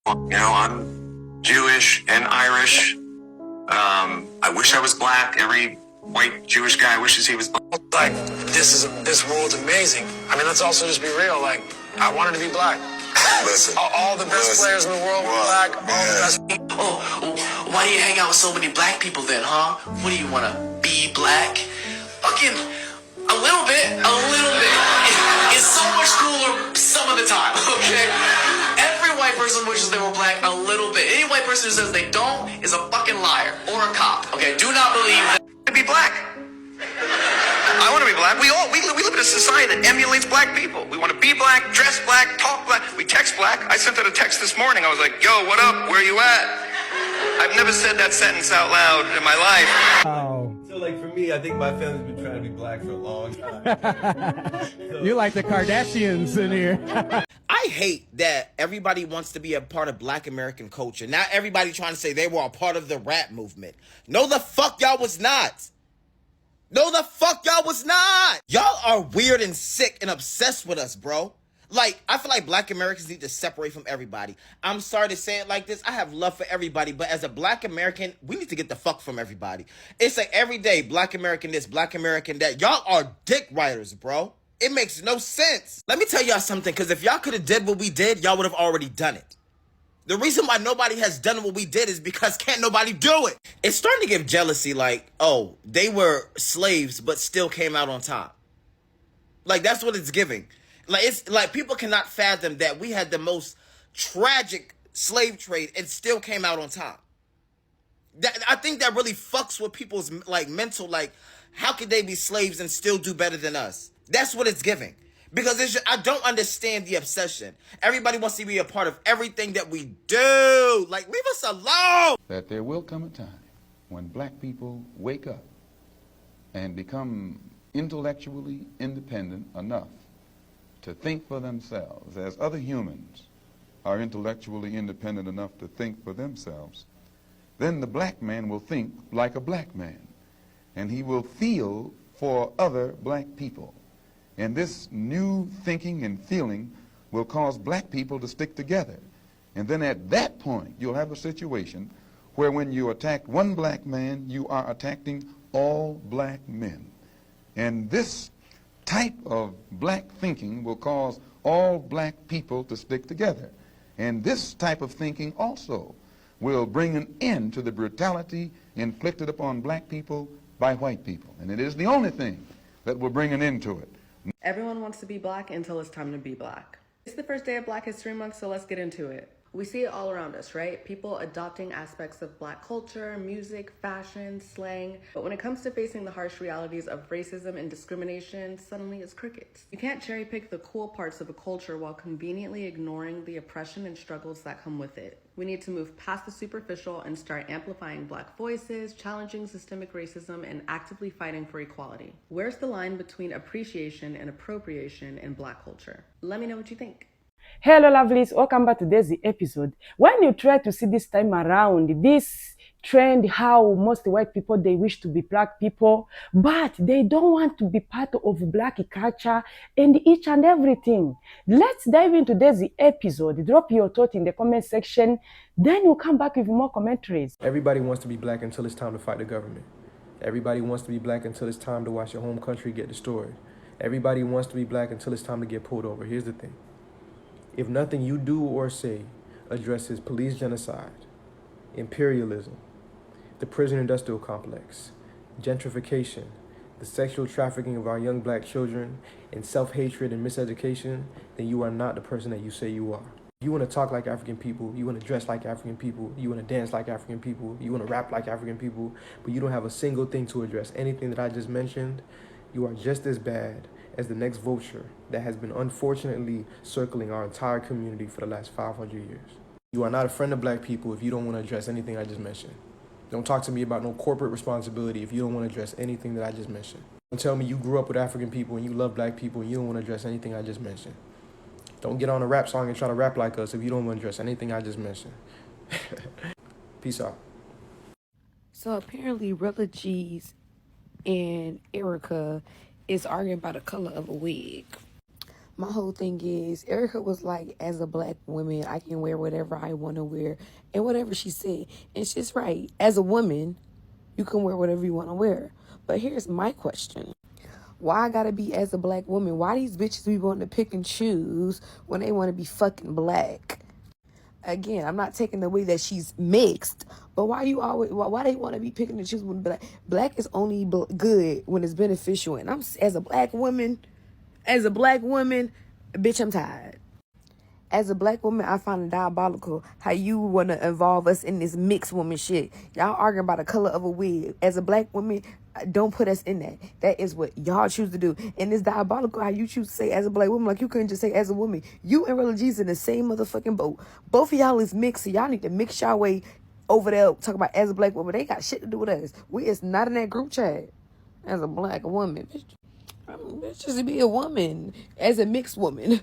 I'm Jewish and Irish. I wish I was black. Every white Jewish guy wishes he was black. Like, this world's amazing. I mean, let's also just be real. Like, I wanted to be black. Listen, all the best players in the world were black. All the best. Oh, why do you hang out with so many black people then, huh? What do you want to be black? Fucking a little bit. It's so much cooler some of the time, okay? Every white person wishes they were black a little bit. Any white person who says they don't is a fucking liar or a cop, okay? Do not believe that. To be black. I want to be black. We live in a society that emulates black people. We want to be black, dress black, talk black. We text black. I sent out a text this morning. I was like, yo, what up? Where you at? I've never said that sentence out loud in my life. Oh. So, like, for me, I think my family's been trying to be black for a long time. You like the Kardashians in here. I hate that everybody wants to be a part of Black American culture. Now everybody trying to say they were a part of the rap movement. No, the fuck y'all was not. No, the fuck y'all was not. Y'all are weird and sick and obsessed with us, bro. Like, I feel like Black Americans need to separate from everybody. I'm sorry to say it like this. I have love for everybody, but as a Black American, we need to get the fuck from everybody. It's like every day, Black American this, Black American that. Y'all are dick riders, bro. It makes no sense. Let me tell y'all something, because if y'all could have did what we did, y'all would have already done it. The reason why nobody has done what we did is because can't nobody do it. It's starting to give jealousy like, oh, they were slaves but still came out on top. Like, that's what it's giving. Like, it's like people cannot fathom that we had the most tragic slave trade and still came out on top. I think that really fucks with people's like mental, like, how could they be slaves and still do better than us? That's what it's giving. Because I don't understand the obsession. Everybody wants to be a part of everything that we do. Like, leave us alone. That there will come a time when black people wake up and become intellectually independent enough to think for themselves, as other humans are intellectually independent enough to think for themselves. Then the black man will think like a black man, and he will feel for other black people. And this new thinking and feeling will cause black people to stick together. And then at that point, you'll have a situation where when you attack one black man, you are attacking all black men. And this type of black thinking will cause all black people to stick together. And this type of thinking also will bring an end to the brutality inflicted upon black people by white people. And it is the only thing that will bring an end to it. Everyone wants to be black until it's time to be black. It's the first day of Black History Month, so let's get into it. We see it all around us, right? People adopting aspects of black culture, music, fashion, slang. But when it comes to facing the harsh realities of racism and discrimination, suddenly it's crickets. You can't cherry pick the cool parts of a culture while conveniently ignoring the oppression and struggles that come with it. We need to move past the superficial and start amplifying black voices, challenging systemic racism, and actively fighting for equality. Where's the line between appreciation and appropriation in black culture? Let me know what you think. Hello lovelies, welcome back to today's episode. When you try to see this time around, this trend how most white people, they wish to be black people, but they don't want to be part of black culture and each and everything. Let's dive into today's episode. Drop your thought in the comment section, then we'll come back with more commentaries. Everybody wants to be black until it's time to fight the government. Everybody wants to be black until it's time to watch your home country get destroyed. Everybody wants to be black until it's time to get pulled over. Here's the thing. If nothing you do or say addresses police genocide, imperialism, the prison industrial complex, gentrification, the sexual trafficking of our young black children, and self-hatred and miseducation, then you are not the person that you say you are. You want to talk like African people, you want to dress like African people, you want to dance like African people, you want to rap like African people, but you don't have a single thing to address anything that I just mentioned, you are just as bad as the next vulture that has been unfortunately circling our entire community for the last 500 years. You are not a friend of black people if you don't want to address anything I just mentioned. Don't talk to me about no corporate responsibility if you don't want to address anything that I just mentioned. Don't tell me you grew up with African people and you love black people and you don't want to address anything I just mentioned. Don't get on a rap song and try to rap like us if you don't want to address anything I just mentioned. Peace out. So apparently Rilla G's and Erica is arguing about the color of a wig. My whole thing is, Erica was like, as a black woman, I can wear whatever I want to wear, and whatever she said. And she's right. As a woman, you can wear whatever you want to wear. But here's my question. Why I gotta be as a black woman? Why these bitches be wanting to pick and choose when they want to be fucking black? Again, I'm not taking the way that she's mixed, but why they want to be picking and choosing when black is only good when it's beneficial. And I'm as a black woman, bitch, I'm tired. As a black woman, I find it diabolical how you want to involve us in this mixed woman shit. Y'all arguing about the color of a wig. As a black woman, don't put us in that. That is what y'all choose to do. And it's diabolical how you choose to say as a black woman, like you couldn't just say as a woman. You and Rilla G's in the same motherfucking boat. Both of y'all is mixed, so y'all need to mix y'all way over there. Talk about as a black woman. They ain't got shit to do with us. We is not in that group chat. As a black woman, bitch, just be a woman. As a mixed woman,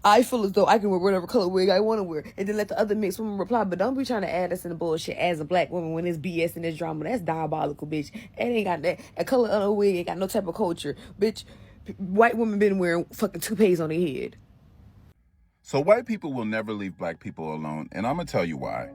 I feel as though I can wear whatever color wig I want to wear, and then let the other mixed woman reply. But don't be trying to add us in the bullshit as a black woman when it's BS and it's drama. That's diabolical, bitch. It ain't got that. A color of a wig ain't got no type of culture, bitch. White women been wearing fucking toupees on their head. So white people will never leave black people alone, and I'm gonna tell you why.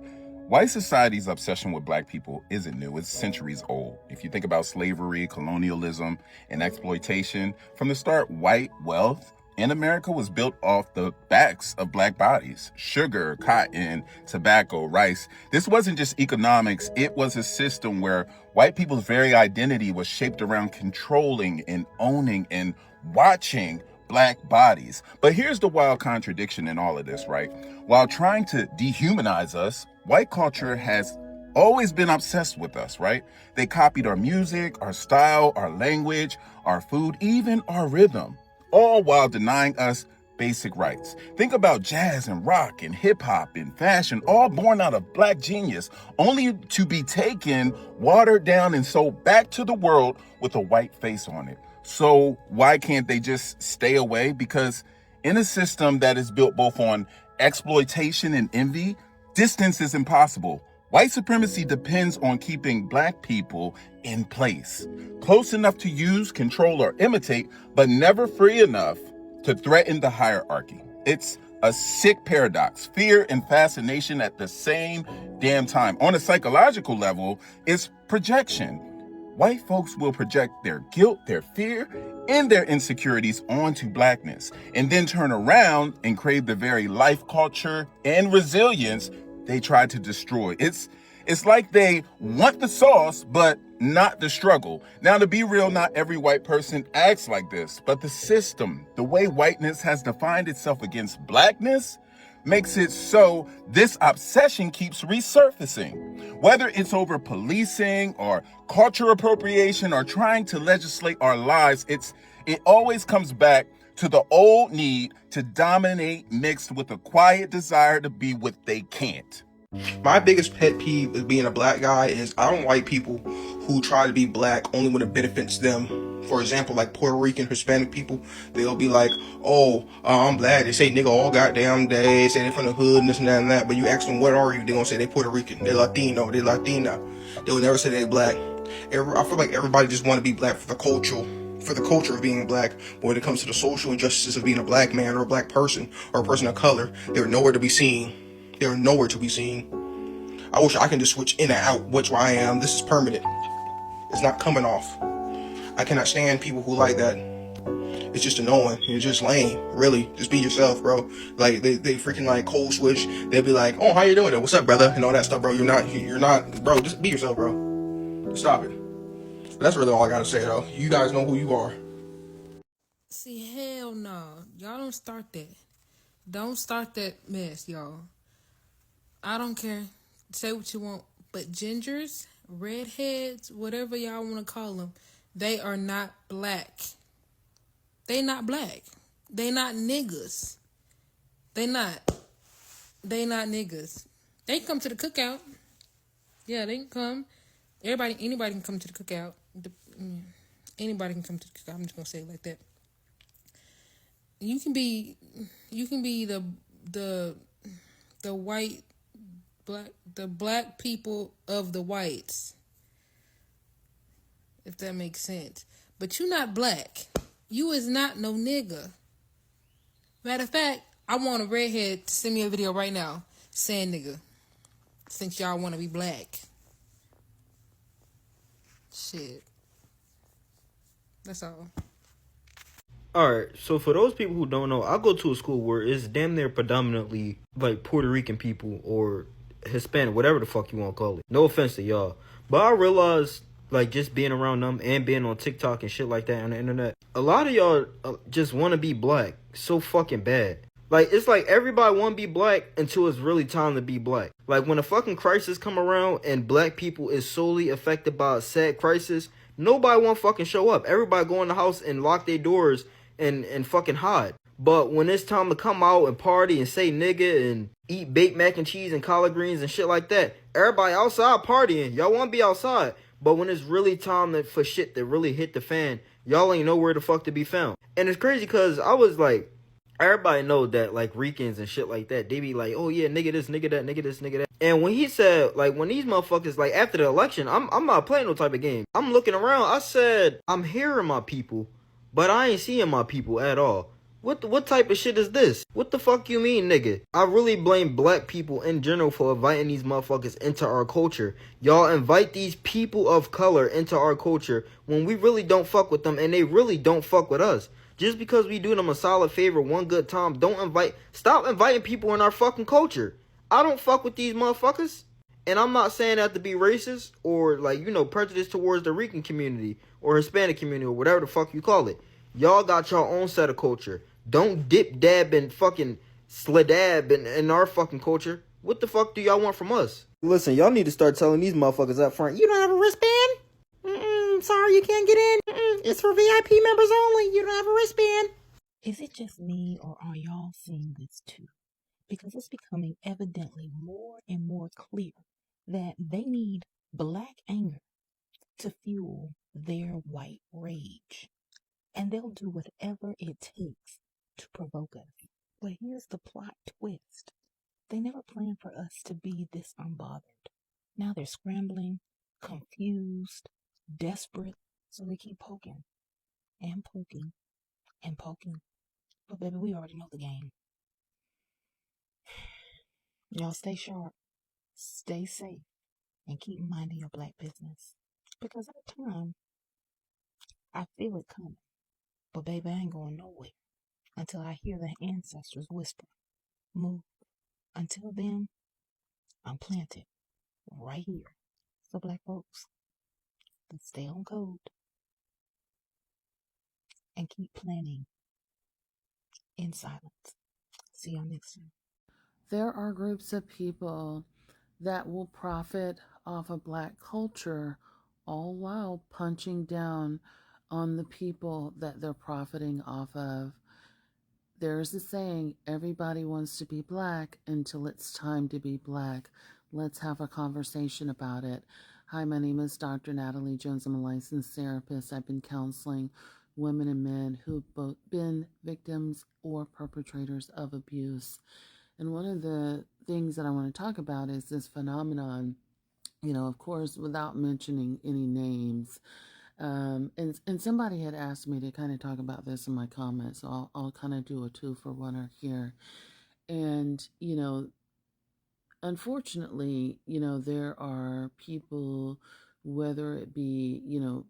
White society's obsession with black people isn't new, it's centuries old. If you think about slavery, colonialism, and exploitation, from the start, white wealth in America was built off the backs of black bodies. Sugar, cotton, tobacco, rice. This wasn't just economics, it was a system where white people's very identity was shaped around controlling and owning and watching black bodies. But here's the wild contradiction in all of this, right? While trying to dehumanize us, white culture has always been obsessed with us, right? They copied our music, our style, our language, our food, even our rhythm, all while denying us basic rights. Think about jazz and rock and hip hop and fashion, all born out of black genius, only to be taken, watered down, and sold back to the world with a white face on it. So why can't they just stay away? Because in a system that is built both on exploitation and envy, distance is impossible. White supremacy depends on keeping black people in place, close enough to use, control, or imitate, but never free enough to threaten the hierarchy. It's a sick paradox, fear and fascination at the same damn time. On a psychological level, it's projection. White folks will project their guilt, their fear, and their insecurities onto blackness, and then turn around and crave the very life, culture, and resilience they tried to destroy. It's like they want the sauce, but not the struggle. Now, to be real, not every white person acts like this, but the system, the way whiteness has defined itself against blackness, makes it so this obsession keeps resurfacing. Whether it's over policing or culture appropriation or trying to legislate our lives, it always comes back to the old need to dominate mixed with a quiet desire to be what they can't. My biggest pet peeve of being a black guy is I don't like people who try to be black only when it benefits them. For example, like Puerto Rican, Hispanic people, they'll be like, oh, I'm black. They say nigga all goddamn day. They say they're from the hood and this and that and that. But you ask them, what are you? They're going to say they Puerto Rican. They're Latino. They're Latina. They will never say they're black. I feel like everybody just want to be black for the culture of being black. But when it comes to the social injustices of being a black man or a black person or a person of color, they're nowhere to be seen. They're nowhere to be seen. I wish I can just switch in and out which I am. This is permanent. It's not coming off. I cannot stand people who like that. It's just annoying. It's just lame. Really. Just be yourself, bro. Like, they freaking like cold switch. They'll be like, oh, how you doing? What's up, brother? And all that stuff, bro. You're not, bro. Just be yourself, bro. Stop it. But that's really all I gotta say, though. You guys know who you are. See, hell no. Y'all don't start that. Don't start that mess, y'all. I don't care. Say what you want. But gingers, redheads, whatever y'all want to call them, they are not black. They not black. They not niggas. They not niggas. They can come to the cookout. Yeah, they can come. Anybody can come to the cookout. Anybody can come to the cookout. I'm just gonna say it like that. You can be the white the black people of the whites, if that makes sense. But you not black. You is not no nigga. Matter of fact, I want a redhead to send me a video right now saying nigga, since y'all want to be black. Shit. That's all. Alright, so for those people who don't know, I go to a school where it's damn near predominantly like Puerto Rican people or Hispanic, whatever the fuck you want to call it. No offense to y'all. But I realized, like, just being around them and being on TikTok and shit like that on the internet, a lot of y'all just want to be black so fucking bad. Like, it's like everybody want to be black until it's really time to be black. Like, when a fucking crisis come around and black people is solely affected by a sad crisis, nobody want to fucking show up. Everybody go in the house and lock their doors and fucking hide. But when it's time to come out and party and say nigga and eat baked mac and cheese and collard greens and shit like that, everybody outside partying. Y'all want to be outside. But when it's really time for shit to really hit the fan, y'all ain't nowhere the fuck to be found. And it's crazy because I was like, everybody know that like Ricans and shit like that, they be like, oh yeah, nigga this, nigga that, nigga this, nigga that. And when he said, like, when these motherfuckers, like, after the election, I'm not playing no type of game. I'm looking around, I said, I'm hearing my people, but I ain't seeing my people at all. What type of shit is this? What the fuck you mean, nigga? I really blame black people in general for inviting these motherfuckers into our culture. Y'all invite these people of color into our culture when we really don't fuck with them and they really don't fuck with us. Just because we do them a solid favor one good time, stop inviting people in our fucking culture. I don't fuck with these motherfuckers. And I'm not saying that to be racist or, like, you know, prejudice towards the Rican community or Hispanic community or whatever the fuck you call it. Y'all got your own set of culture. Don't dip, dab, and fucking sledab in our fucking culture. What the fuck do y'all want from us? Listen, y'all need to start telling these motherfuckers up front, you don't have a wristband? Sorry, you can't get in. It's for VIP members only. You don't have a wristband. Is it just me, or are y'all seeing this too? Because it's becoming evidently more and more clear that they need black anger to fuel their white rage. And they'll do whatever it takes to provoke us. But here's the plot twist. They never planned for us to be this unbothered. Now they're scrambling, confused, desperate, so they keep poking and poking and poking. But baby, we already know the game. Y'all stay sharp, stay safe, and keep minding your black business. Because at a time, I feel it coming. But baby, I ain't going nowhere until I hear the ancestors whisper, move. Until then, I'm planted right here. So black folks, let's stay on code and keep planning in silence. See y'all next time. There are groups of people that will profit off of black culture, all while punching down on the people that they're profiting off of. There's a saying, everybody wants to be black until it's time to be black. Let's have a conversation about it. Hi, my name is Dr. Natalie Jones. I'm a licensed therapist. I've been counseling women and men who've both been victims or perpetrators of abuse. And one of the things that I want to talk about is this phenomenon, you know, of course, without mentioning any names. And somebody had asked me to kind of talk about this in my comments, so I'll kind of do a 2-for-1 here. And, you know, unfortunately, you know, there are people, whether it be, you know,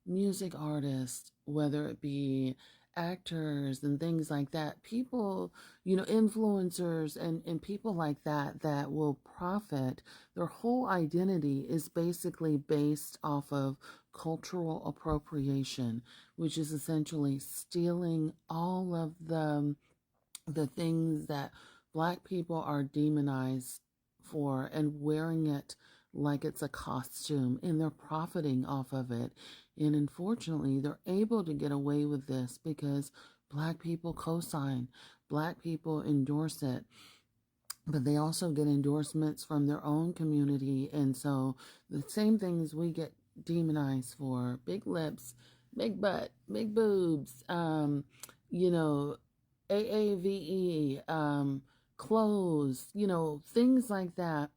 music artists, whether it be actors and things like that, people, you know, influencers and people like that that will profit. Their whole identity is basically based off of cultural appropriation, which is essentially stealing all of the things that black people are demonized for and wearing it like it's a costume, and they're profiting off of it. And unfortunately, they're able to get away with this because black people co-sign, black people endorse it, but they also get endorsements from their own community. And so the same things we get demonized for, big lips, big butt, big boobs, you know, AAVE, clothes, you know, things like that.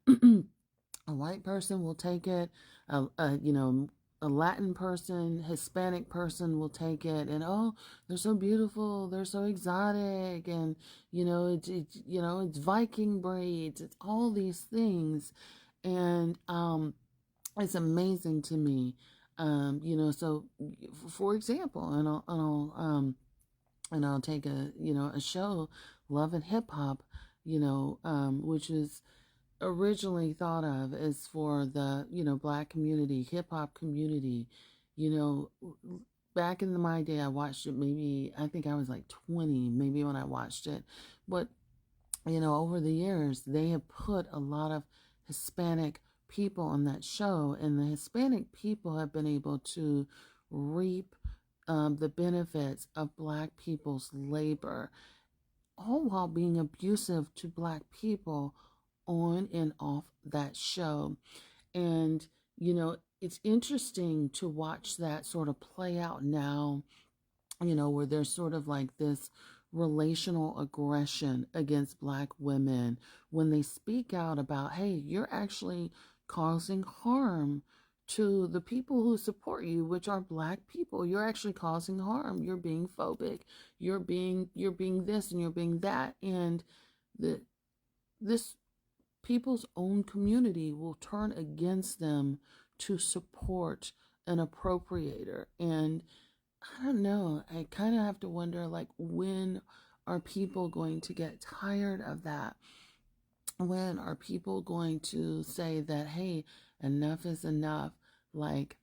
A white person will take it, you know, a Latin person, Hispanic person will take it and, oh, they're so beautiful, they're so exotic, and it's Viking braids, it's all these things, and it's amazing to me. So for example, and I'll take a show, Love and Hip Hop, which is originally thought of as for the black community, hip hop community. you know Back in my day, I watched it, maybe I think I was like 20 maybe when I watched it, but over the years they have put a lot of Hispanic people on that show, and the Hispanic people have been able to reap the benefits of black people's labor, all while being abusive to black people on and off that show. And, it's interesting to watch that sort of play out now, where there's sort of like this relational aggression against black women when they speak out about, hey, you're actually causing harm to the people who support you, which are black people. You're actually causing harm. You're being phobic. You're being this and you're being that. And this people's own community will turn against them to support an appropriator. And I don't know, I kind of have to wonder, like, when are people going to get tired of that? When are people going to say that, hey, enough is enough? Like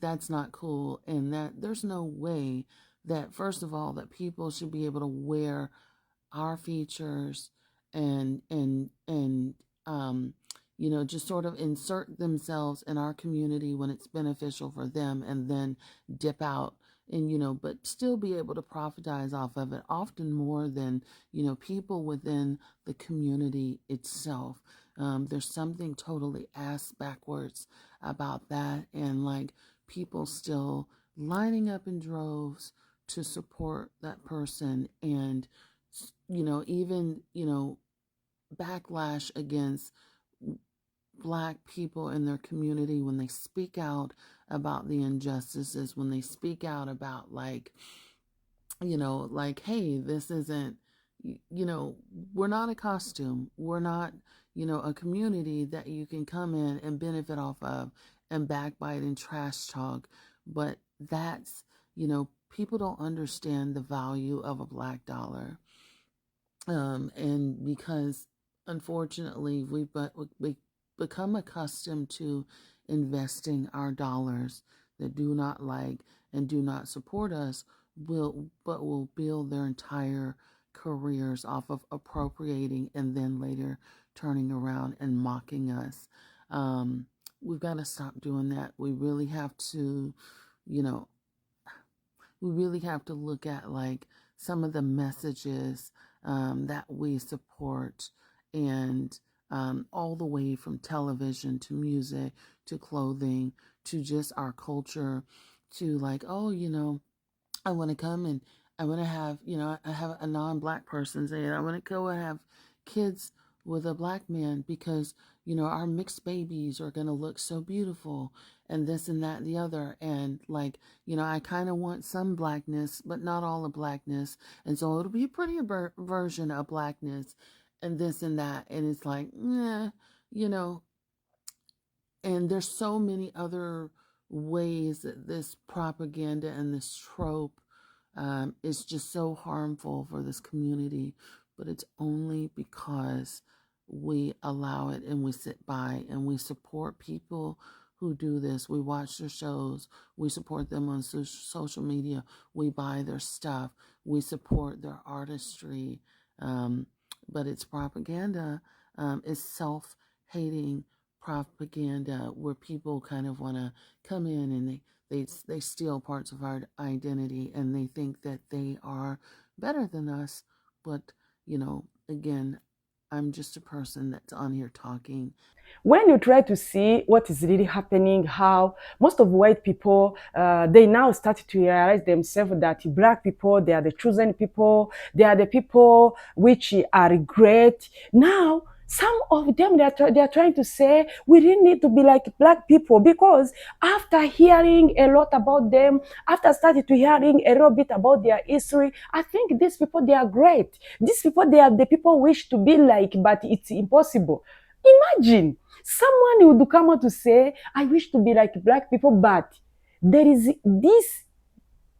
that's not cool, and that there's no way that, first of all, that people should be able to wear our features and just sort of insert themselves in our community when it's beneficial for them, and then dip out and but still be able to profitize off of it, often more than people within the community itself. There's something totally ass backwards about that, and like people still lining up in droves to support that person, and even backlash against black people in their community when they speak out about the injustices, when they speak out about like, hey, this isn't, we're not a costume. We're not, a community that you can come in and benefit off of and backbite and trash talk. But that's, people don't understand the value of a black dollar. And because unfortunately we've become accustomed to investing our dollars that do not like and do not support us, will build their entire careers off of appropriating and then later turning around and mocking us. We've got to stop doing that. We really have to, look at like some of the messages that we support, and all the way from television to music to clothing to just our culture, to like, oh, I want to come and I want to have, I have a non-black person say, I want to go and have kids with a black man because, our mixed babies are going to look so beautiful, and this and that and the other. And like, I kind of want some blackness, but not all the blackness. And so it'll be a prettier version of blackness and this and that. And it's like, and there's so many other ways that this propaganda and this trope is just so harmful for this community. But it's only because we allow it and we sit by and we support people who do this. We watch their shows. We support them on social media. We buy their stuff. We support their artistry. But it's propaganda. It's self-hating propaganda where people kind of want to come in and they steal parts of our identity, and they think that they are better than us. But, again, I'm just a person that's on here talking. When you try to see what is really happening, how most of white people, they now start to realize themselves that black people, they are the chosen people, they are the people which are great. Now, Some of them, they are trying to say we really need to be like black people, because after hearing a lot about them, after starting to hearing a little bit about their history, I think these people, they are great. These people, they are the people wish to be like, but it's impossible. Imagine someone would come out to say, I wish to be like black people, but there is this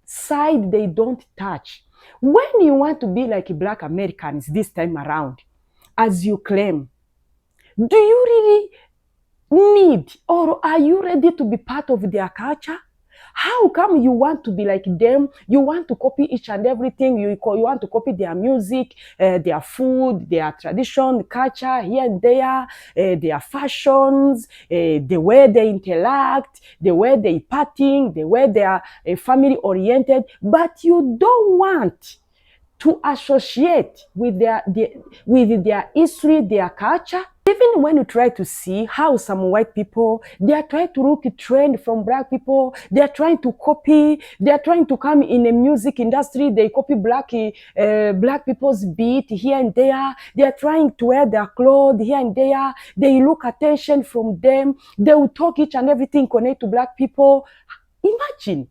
side they don't touch. When you want to be like black Americans this time around, as you claim, do you really need, or are you ready to be part of their culture? How come you want to be like them? You want to copy each and everything. You want to copy their music, their food, their tradition, culture here and there, their fashions, the way they interact, the way they partying, the way they are family oriented. But you don't want to associate with their history, their culture. Even when you try to see how some white people, they are trying to look a trend from black people, they are trying to copy, they are trying to come in a music industry, they copy black people's beat here and there, they are trying to wear their clothes here and there, they look attention from them, they will talk each and everything connect to black people. Imagine.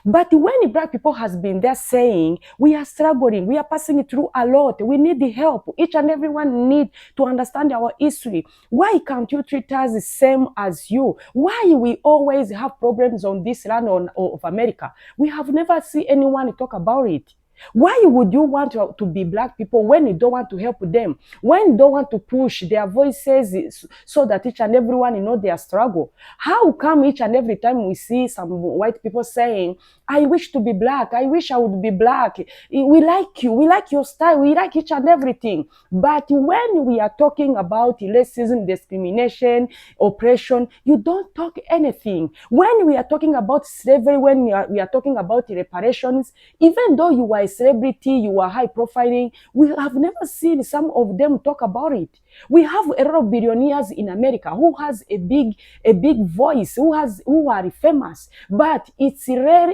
But when black people has been there saying, we are struggling, we are passing through a lot, we need the help, each and everyone need to understand our history. Why can't you treat us the same as you? Why we always have problems on this land of America? We have never seen anyone talk about it. Why would you want to be black people when you don't want to help them? When you don't want to push their voices so that each and everyone know their struggle? How come each and every time we see some white people saying, I wish to be black, I wish I would be black, we like you, we like your style, we like each and everything. But when we are talking about racism, discrimination, oppression, you don't talk anything. When we are talking about slavery, when we are talking about reparations, even though you are a celebrity, you are high profiling, we have never seen some of them talk about it. We have a lot of billionaires in America who has a big voice, who are famous, but it's rare.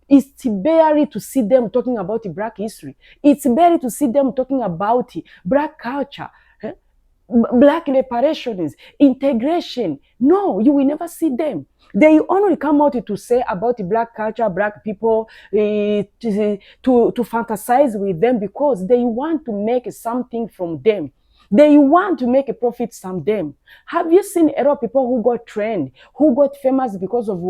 It's barely to see them talking about black history. It's barely to see them talking about black culture, black reparations, integration. No, you will never see them. They only come out to say about the black culture, black people, to fantasize with them because they want to make something from them. They want to make a profit from them. Have you seen a lot of people who got trend, who got famous because of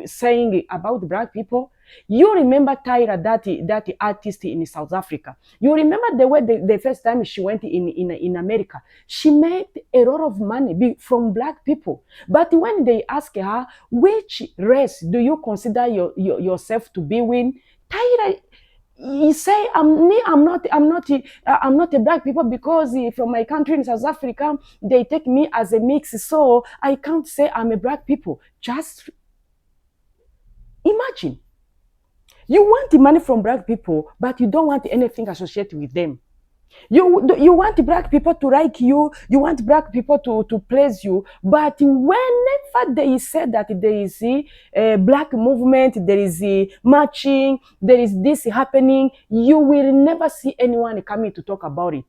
saying about black people? You remember Tyra, that artist in South Africa. You remember the way the first time she went in America. She made a lot of money from black people. But when they ask her, which race do you consider yourself to be with? Tyra, you say I'm not a black people because from my country in South Africa they take me as a mix, so I can't say I'm a black people. Just imagine, you want the money from black people, but you don't want anything associated with them. You want black people to like you, you want black people to praise you, but whenever they say that there is a black movement, there is a marching, there is this happening, you will never see anyone coming to talk about it.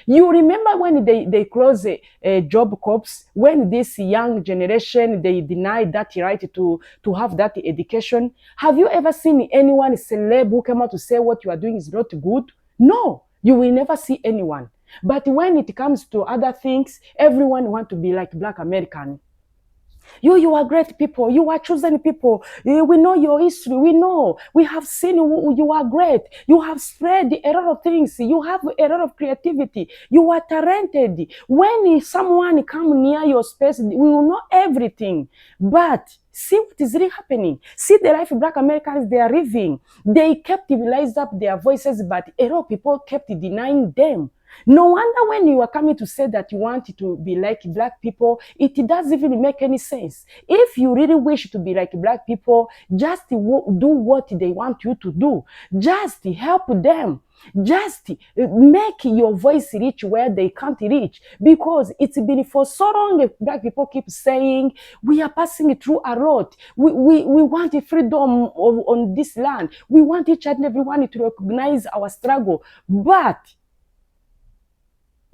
You remember when they close job corps, when this young generation, they denied that right to have that education. Have you ever seen anyone celeb who came out to say what you are doing is not good? No. You will never see anyone. But when it comes to other things, everyone wants to be like black American. You are great people. You are chosen people. We know your history. We know. We have seen you are great. You have spread a lot of things. You have a lot of creativity. You are talented. When someone come near your space, we will know everything. But see what is really happening. See the life black Americans they are living. They kept raised up their voices, but a lot of people kept denying them. No wonder when you are coming to say that you want to be like black people, it doesn't even make any sense. If you really wish to be like black people, just do what they want you to do. Just help them. Just make your voice reach where they can't reach, because it's been for so long black people keep saying we are passing through a lot. We want freedom on this land. We want each and everyone to recognize our struggle. But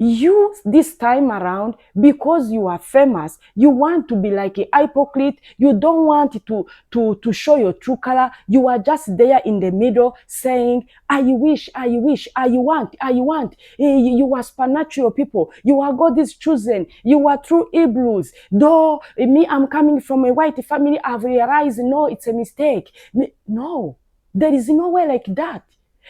You this time around, because you are famous, you want to be like a hypocrite. You don't want to show your true color. You are just there in the middle saying, I wish, I want, I want. You are supernatural people. You are God's chosen. You are true Hebrews. Though me, I'm coming from a white family, I've realized, no, it's a mistake. No, there is no way like that.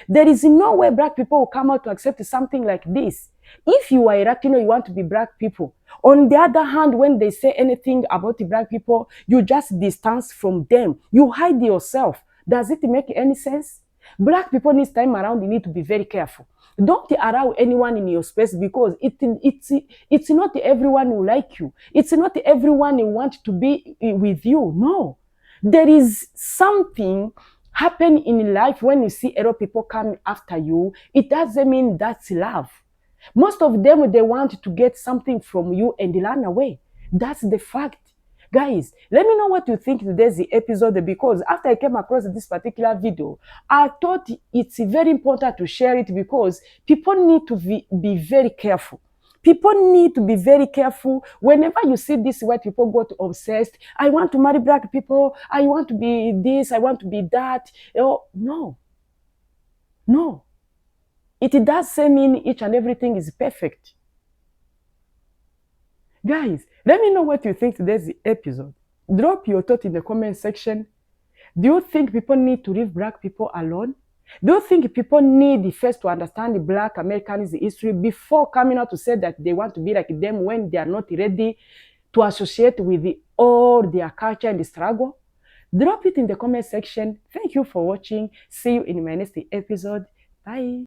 There is no way black people will come out to accept something like this. If you are a Latino, you want to be black people. On the other hand, when they say anything about the black people, you just distance from them. You hide yourself. Does it make any sense? Black people this time around, you need to be very careful. Don't allow anyone in your space, because it's not everyone who like you. It's not everyone who wants to be with you. No. There is something happen in life when you see other people come after you. It doesn't mean that's love. Most of them, they want to get something from you and run away. That's the fact. Guys, let me know what you think today's episode, because after I came across this particular video, I thought it's very important to share it, because people need to be very careful. People need to be very careful. Whenever you see this white people got obsessed, I want to marry black people, I want to be this, I want to be that. Oh, no. No. It doesn't mean each and everything is perfect. Guys, let me know what you think today's episode. Drop your thought in the comment section. Do you think people need to leave black people alone? Do you think people need first to understand the black Americans' history before coming out to say that they want to be like them when they are not ready to associate with all their culture and the struggle? Drop it in the comment section. Thank you for watching. See you in my next episode. Bye.